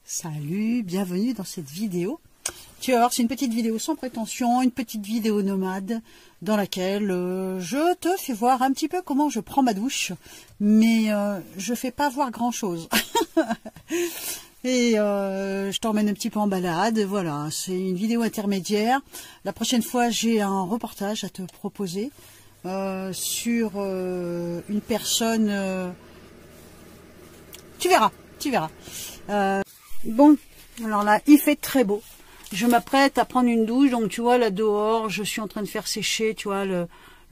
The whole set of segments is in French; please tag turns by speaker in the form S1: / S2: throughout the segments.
S1: Salut, bienvenue dans cette vidéo. Tu vas voir, c'est une petite vidéo sans prétention, une petite vidéo nomade dans laquelle je te fais voir un petit peu comment je prends ma douche, mais je fais pas voir grand chose. Et je t'emmène un petit peu en balade, voilà, c'est une vidéo intermédiaire. La prochaine fois, j'ai un reportage à te proposer sur une personne, tu verras. Bon, alors là, il fait très beau. Je m'apprête à prendre une douche, donc tu vois, là dehors, je suis en train de faire sécher, tu vois,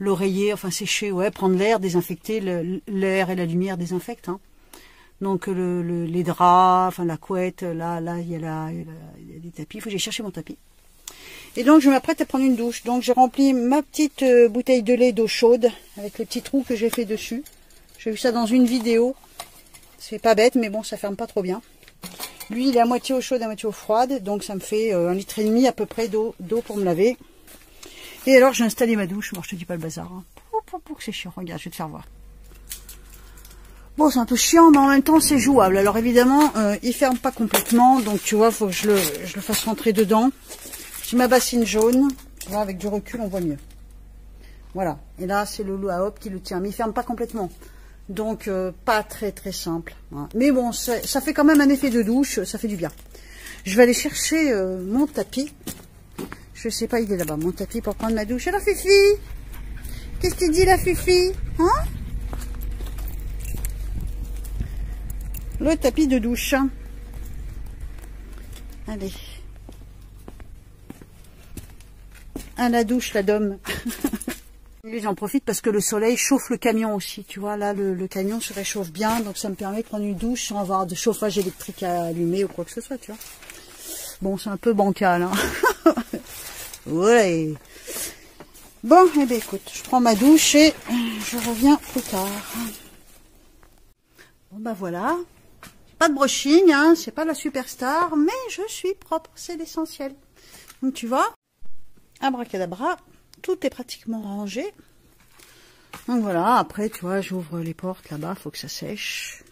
S1: l'oreiller, enfin sécher, ouais, prendre l'air, désinfecter, l'air et la lumière désinfectent, hein. Donc les draps, enfin la couette, là, il y a des tapis, il faut que j'aille chercher mon tapis. Et donc je m'apprête à prendre une douche, donc j'ai rempli ma petite bouteille de lait d'eau chaude, avec les petits trous que j'ai fait dessus. J'ai vu ça dans une vidéo, c'est pas bête, mais bon, ça ferme pas trop bien. Lui, il est à moitié eau chaude, à moitié eau froide, donc ça me fait 1,5 litre à peu près d'eau pour me laver. Et alors, j'ai installé ma douche. Bon, je te dis pas le bazar, hein. C'est chiant, regarde, je vais te faire voir. Bon, c'est un peu chiant, mais en même temps, c'est jouable. Alors évidemment, il ferme pas complètement, donc tu vois, faut que je le fasse rentrer dedans. J'ai ma bassine jaune, tu vois, avec du recul, on voit mieux. Voilà, et là, c'est le loup à hop qui le tient, mais il ferme pas complètement. Donc pas très simple, hein. Mais bon, ça fait quand même un effet de douche, ça fait du bien. Je vais aller chercher mon tapis. Je sais pas, il est là-bas, mon tapis pour prendre ma douche. Alors Fifi, qu'est-ce que tu dis la Fifi, hein? Le tapis de douche. Allez. À la douche, la dôme. J'en profite parce que le soleil chauffe le camion aussi, tu vois, là le camion se réchauffe bien, donc ça me permet de prendre une douche sans avoir de chauffage électrique à allumer ou quoi que ce soit, tu vois. Bon, c'est un peu bancal, hein. Ouais. Bon, eh bien écoute, je prends ma douche et je reviens plus tard. Bon ben voilà, pas de brushing, hein, c'est pas la superstar, mais je suis propre, c'est l'essentiel. Donc tu vois, abracadabra. Tout est pratiquement rangé. Donc voilà, après, tu vois, j'ouvre les portes là-bas, faut que ça sèche.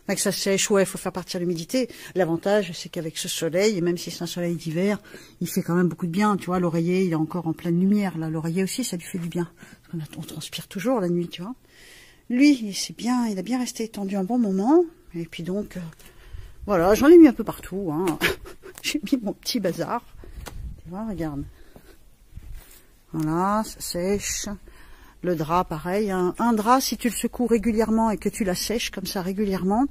S1: Enfin, que ça sèche, ouais, faut faire partir l'humidité. L'avantage, c'est qu'avec ce soleil, et même si c'est un soleil d'hiver, il fait quand même beaucoup de bien. Tu vois, l'oreiller, il est encore en pleine lumière. Là, l'oreiller aussi, ça lui fait du bien. On transpire toujours la nuit, tu vois. Lui, c'est bien, il a bien resté étendu un bon moment. Et puis donc, voilà, j'en ai mis un peu partout, hein. J'ai mis mon petit bazar. Tu vois, regarde. Voilà, ça sèche. Le drap, pareil. Un drap, si tu le secoues régulièrement et que tu la sèches comme ça régulièrement,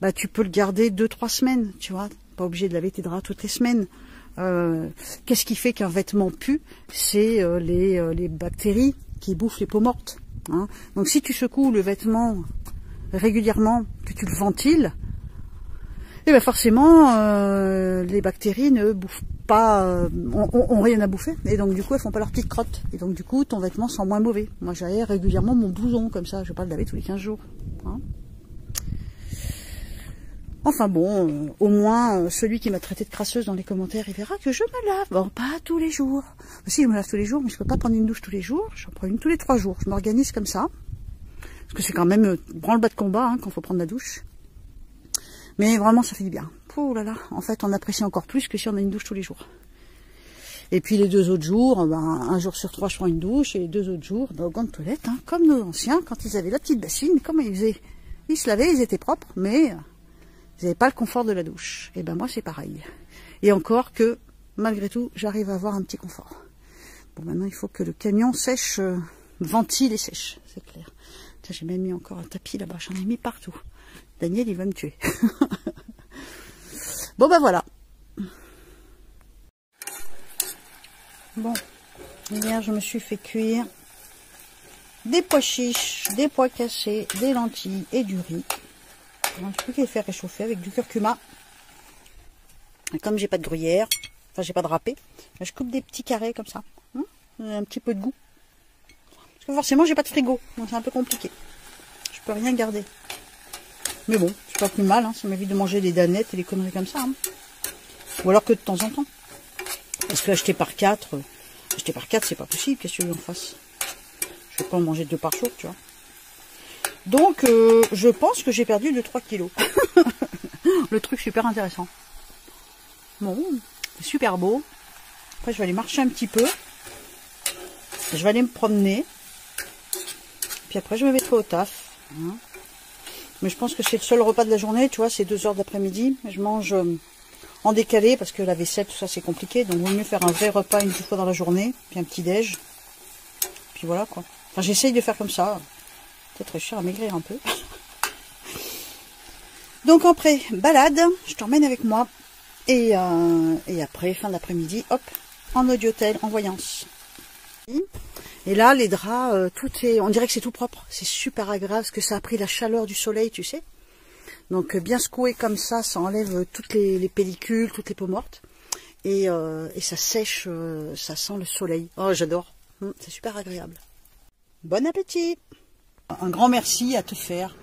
S1: bah tu peux le garder 2-3 semaines, tu vois. Pas obligé de laver tes draps toutes les semaines. Qu'est-ce qui fait qu'un vêtement pue? C'est les bactéries qui bouffent les peaux mortes, hein. Donc si tu secoues le vêtement régulièrement, que tu le ventiles, et bien forcément, les bactéries ne bouffent pas, ont rien à bouffer, et donc du coup elles font pas leur petite crotte, et donc du coup ton vêtement sent moins mauvais. Moi j'aère régulièrement mon blouson comme ça, je vais pas le laver tous les 15 jours, hein. Enfin bon, au moins celui qui m'a traité de crasseuse dans les commentaires, il verra que je me lave. Bon, pas tous les jours, si je me lave tous les jours, mais je peux pas prendre une douche tous les jours, j'en prends une tous les 3 jours, je m'organise comme ça, parce que c'est quand même branle-bas de combat, hein, quand faut prendre la douche. Mais vraiment, ça fait du bien. Oh là là, en fait, on apprécie encore plus que si on a une douche tous les jours. Et puis les 2 autres jours, ben, un jour sur 3, je prends une douche, et les 2 autres jours, ben, au gant de toilette, hein, comme nos anciens, quand ils avaient la petite bassine, comment ils faisaient? Ils se lavaient, ils étaient propres, mais ils n'avaient pas le confort de la douche. Et ben moi, c'est pareil. Et encore que, malgré tout, j'arrive à avoir un petit confort. Bon, maintenant, il faut que le camion sèche, ventile et sèche, c'est clair. Tiens, j'ai même mis encore un tapis là-bas, j'en ai mis partout. Daniel, il va me tuer. Bon, ben voilà. Bon, hier, je me suis fait cuire des pois chiches, des pois cassés, des lentilles et du riz. Donc, je peux les faire réchauffer avec du curcuma. Et comme j'ai pas de gruyère, enfin, j'ai pas de râpé, je coupe des petits carrés comme ça. Un petit peu de goût. Parce que forcément, j'ai pas de frigo. Donc, c'est un peu compliqué. Je peux rien garder. Mais bon, c'est pas plus mal, hein, ça m'évite de manger des danettes et des conneries comme ça, hein. Ou alors que de temps en temps. Parce que acheter par 4, c'est pas possible, qu'est-ce que tu veux en fasse? Je vais pas en manger 2 par jour, tu vois. Donc, je pense que j'ai perdu 2-3 kilos. Le truc super intéressant. Bon, c'est super beau. Après, je vais aller marcher un petit peu. Je vais aller me promener. Puis après, je me mettrai au taf. Hein. Mais je pense que c'est le seul repas de la journée, tu vois, c'est 2 h d'après-midi. Je mange en décalé parce que la vaisselle, tout ça, c'est compliqué. Donc, il vaut mieux faire un vrai repas une fois dans la journée. Puis un petit déj. Puis voilà, quoi. Enfin, j'essaye de faire comme ça. C'est très cher à maigrir un peu. Donc, après, balade. Je t'emmène avec moi. Et après, fin d'après-midi, hop, en audiotel, en voyance. Et là, les draps, tout est, on dirait que c'est tout propre. C'est super agréable parce que ça a pris la chaleur du soleil, tu sais. Donc, bien secoué comme ça enlève toutes les pellicules, toutes les peaux mortes. Et ça sèche, ça sent le soleil. Oh, j'adore. C'est super agréable. Bon appétit! Un grand merci à te faire,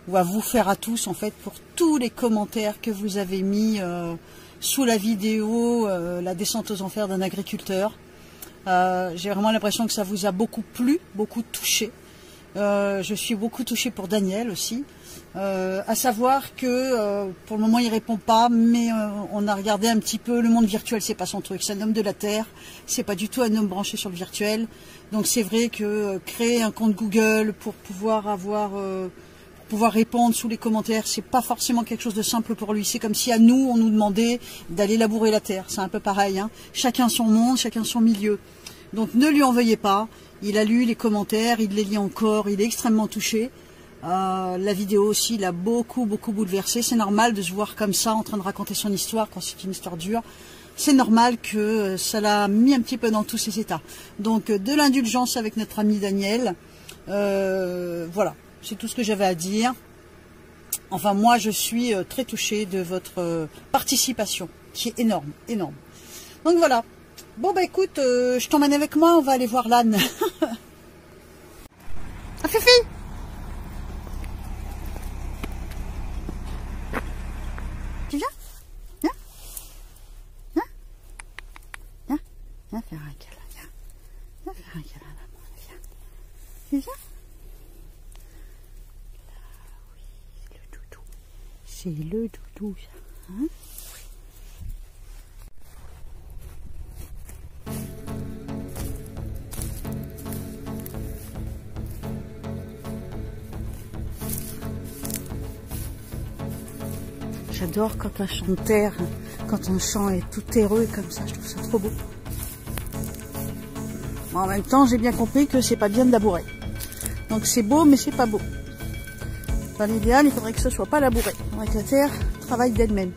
S1: ou à vous faire à tous, en fait, pour tous les commentaires que vous avez mis sous la vidéo, la descente aux enfers d'un agriculteur. J'ai vraiment l'impression que ça vous a beaucoup plu, beaucoup touché. Je suis beaucoup touchée pour Daniel aussi. À savoir que pour le moment il répond pas, mais on a regardé un petit peu le monde virtuel, c'est pas son truc. C'est un homme de la terre, c'est pas du tout un homme branché sur le virtuel. Donc c'est vrai que créer un compte Google pour pouvoir répondre sous les commentaires, c'est pas forcément quelque chose de simple pour lui. C'est comme si à nous on nous demandait d'aller labourer la terre. C'est un peu pareil, hein. Chacun son monde, chacun son milieu. Donc ne lui en veuillez pas, il a lu les commentaires, il les lit encore, il est extrêmement touché. La vidéo aussi l'a beaucoup bouleversé. C'est normal de se voir comme ça en train de raconter son histoire quand c'est une histoire dure. C'est normal que ça l'a mis un petit peu dans tous ses états. Donc de l'indulgence avec notre ami Daniel. Voilà, c'est tout ce que j'avais à dire. Enfin moi je suis très touchée de votre participation qui est énorme. Donc voilà. Bon bah écoute, je t'emmène avec moi, on va aller voir l'âne. Ah Fifi! Tu viens? Viens? Viens? Viens? Viens faire un câlin, viens. Viens faire un câlin à maman, viens. Tu viens? Là, oui, le doudou. C'est le doudou, ça. Hein? J'adore quand un champ de terre, quand un champ est tout terreux comme ça, je trouve ça trop beau. Bon, en même temps, j'ai bien compris que c'est pas bien de labourer. Donc c'est beau, mais c'est pas beau. Dans l'idéal, il faudrait que ce soit pas labouré. Il faudrait que la terre travaille d'elle-même.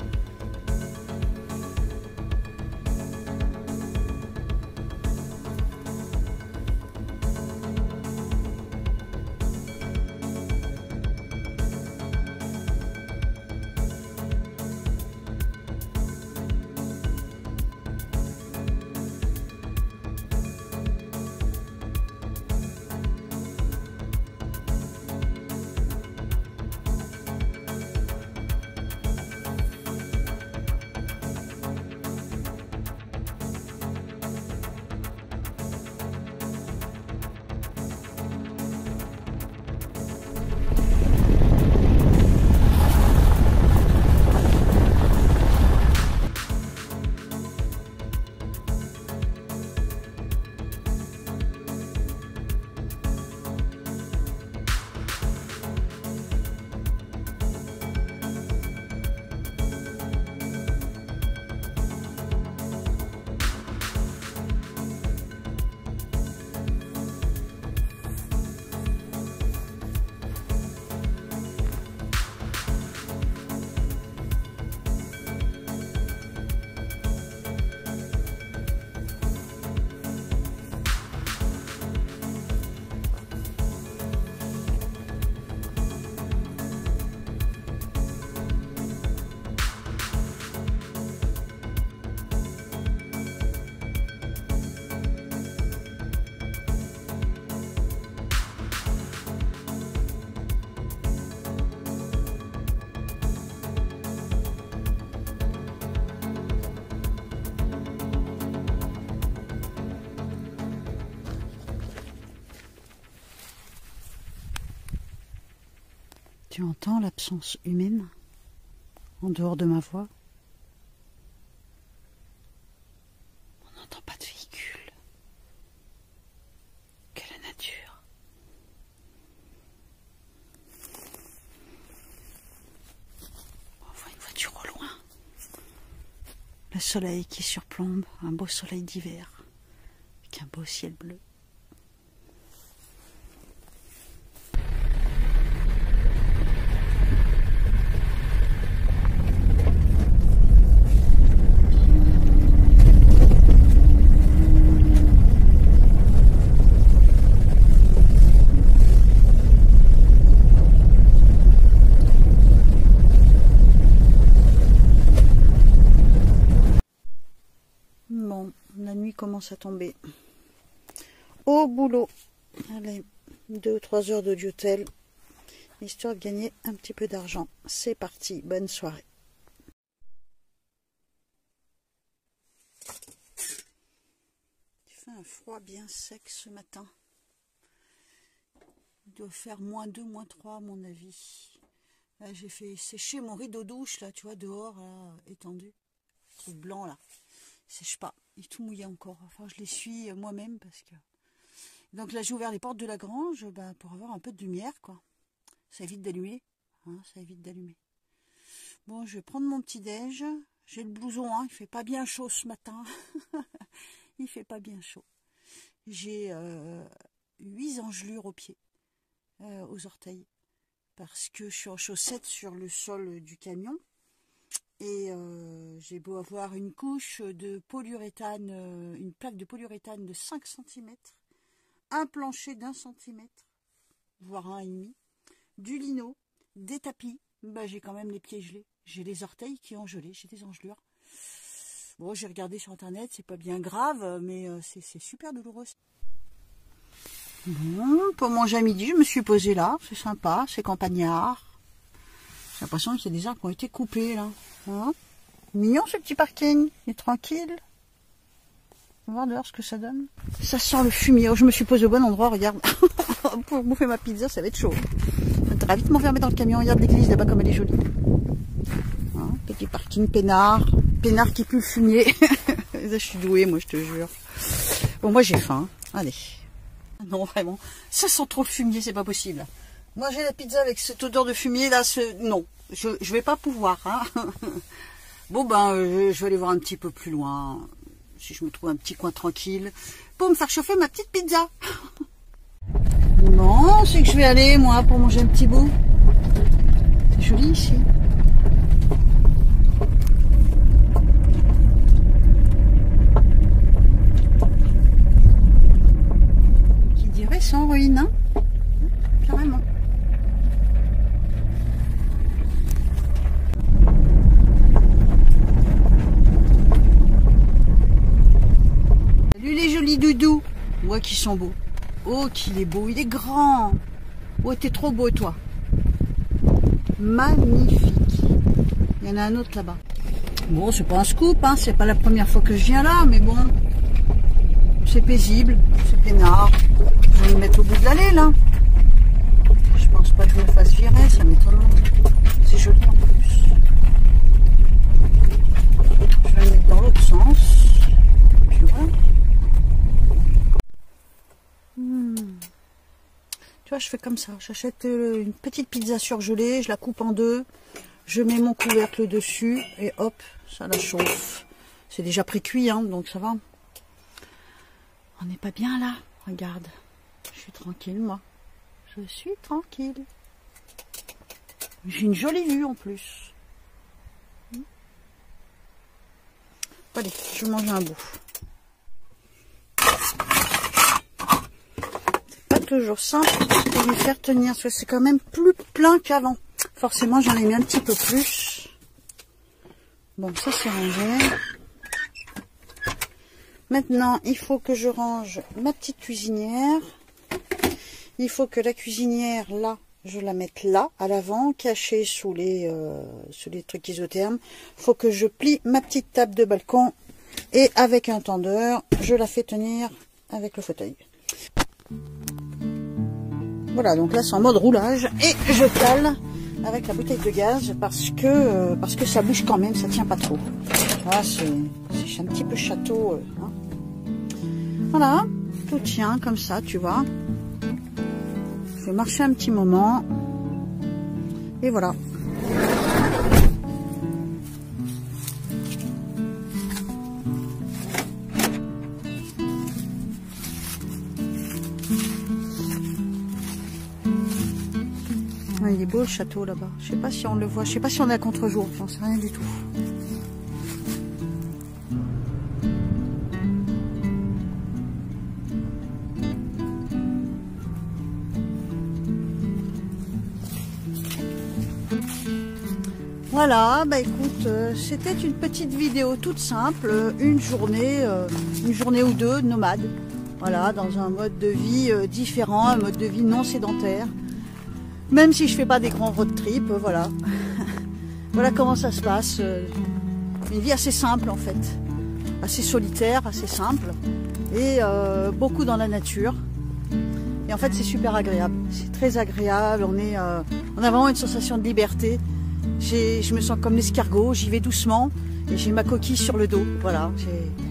S1: Tu entends l'absence humaine en dehors de ma voix? Le soleil qui surplombe, un beau soleil d'hiver, avec un beau ciel bleu. Bon, la nuit commence à tomber. Au boulot. Allez, 2 ou 3 heures d'hôtel, histoire de gagner un petit peu d'argent. C'est parti, bonne soirée. Il fait un froid bien sec ce matin. Il doit faire -2, -3 à mon avis. Là, j'ai fait sécher mon rideau douche, là, tu vois, dehors, là, étendu. Le truc blanc, là. Il sèche pas, il est tout mouillé encore. Enfin, je l'essuie moi-même parce que... Donc là, j'ai ouvert les portes de la grange pour avoir un peu de lumière, quoi. Ça évite d'allumer, hein, ça évite d'allumer. Bon, je vais prendre mon petit-déj. J'ai le blouson, hein, il fait pas bien chaud ce matin. Il fait pas bien chaud. J'ai 8 engelures aux pieds, aux orteils, parce que je suis en chaussettes sur le sol du camion. Et j'ai beau avoir une couche de polyuréthane, une plaque de polyuréthane de 5 cm, un plancher d'1 cm, voire 1,5, du lino, des tapis, j'ai quand même les pieds gelés. J'ai les orteils qui ont gelé, j'ai des engelures. Bon, j'ai regardé sur internet, c'est pas bien grave, mais c'est super douloureux. Bon, pour manger à midi, je me suis posée là, c'est sympa, c'est campagnard. J'ai l'impression qu'il y a des arbres qui ont été coupés là. Hein, mignon ce petit parking, il est tranquille. On va voir dehors ce que ça donne. Ça sent le fumier. Oh, je me suis posée au bon endroit, regarde. Pour bouffer ma pizza, ça va être chaud. Je vais vite m'enfermer dans le camion. Regarde l'église là-bas comme elle est jolie. Hein, petit parking peinard. Peinard qui pue le fumier. Je suis douée, moi, je te jure. Bon, moi j'ai faim. Allez. Non, vraiment. Ça sent trop le fumier, c'est pas possible. Moi j'ai la pizza avec cette odeur de fumier là, non, je vais pas pouvoir. Hein. Bon je vais aller voir un petit peu plus loin, si je me trouve un petit coin tranquille, pour me faire chauffer ma petite pizza. Bon, c'est que je vais aller moi pour manger un petit bout. C'est joli ici. Qui dirait sans ruine, hein, carrément. Salut les jolis doudous. Ouais, qui sont beaux. Oh, qu'il est beau, il est grand. Oh, t'es trop beau toi. Magnifique. Il y en a un autre là-bas. Bon, c'est pas un scoop, hein, c'est pas la première fois que je viens là, mais bon. C'est paisible, c'est peinard. Je vais me mettre au bout de l'allée là. Je pense pas que je me fasse virer, ça m'étonne. C'est joli en plus. Je vais me mettre dans l'autre sens. Puis voilà. Tu vois, je fais comme ça. J'achète une petite pizza surgelée, je la coupe en deux, je mets mon couvercle dessus et hop, ça la chauffe. C'est déjà pré-cuit, hein, donc ça va. On n'est pas bien là. Regarde, je suis tranquille, moi. Je suis tranquille. J'ai une jolie vue en plus. Allez, je vais manger un bout. Toujours simple de lui faire tenir, parce que c'est quand même plus plein qu'avant. Forcément, j'en ai mis un petit peu plus. Bon, ça c'est rangé. Maintenant, il faut que je range ma petite cuisinière. Il faut que la cuisinière, là, je la mette là, à l'avant, cachée sous les trucs isothermes. Il faut que je plie ma petite table de balcon et avec un tendeur, je la fais tenir avec le fauteuil. Voilà, donc là c'est en mode roulage et je cale avec la bouteille de gaz parce que ça bouge quand même, ça tient pas trop. Là c'est un petit peu château. Hein. Voilà, tout tient comme ça, tu vois. Je vais marcher un petit moment et voilà. beau le château là-bas. Je sais pas si on le voit, je sais pas si on est à contre-jour, j'en sais rien du tout. Voilà, bah écoute, c'était une petite vidéo toute simple, une journée ou deux nomade. Voilà, dans un mode de vie différent, un mode de vie non sédentaire. Même si je fais pas des grands road trips, voilà. Voilà comment ça se passe. Une vie assez simple en fait, assez solitaire, assez simple, et beaucoup dans la nature. Et en fait, c'est super agréable. C'est très agréable. On a vraiment une sensation de liberté. Je me sens comme l'escargot, j'y vais doucement et j'ai ma coquille sur le dos. Voilà,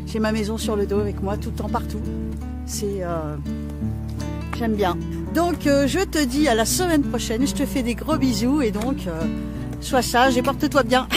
S1: j'ai ma maison sur le dos avec moi tout le temps, partout. J'aime bien. Donc je te dis à la semaine prochaine, je te fais des gros bisous et donc sois sage et porte-toi bien.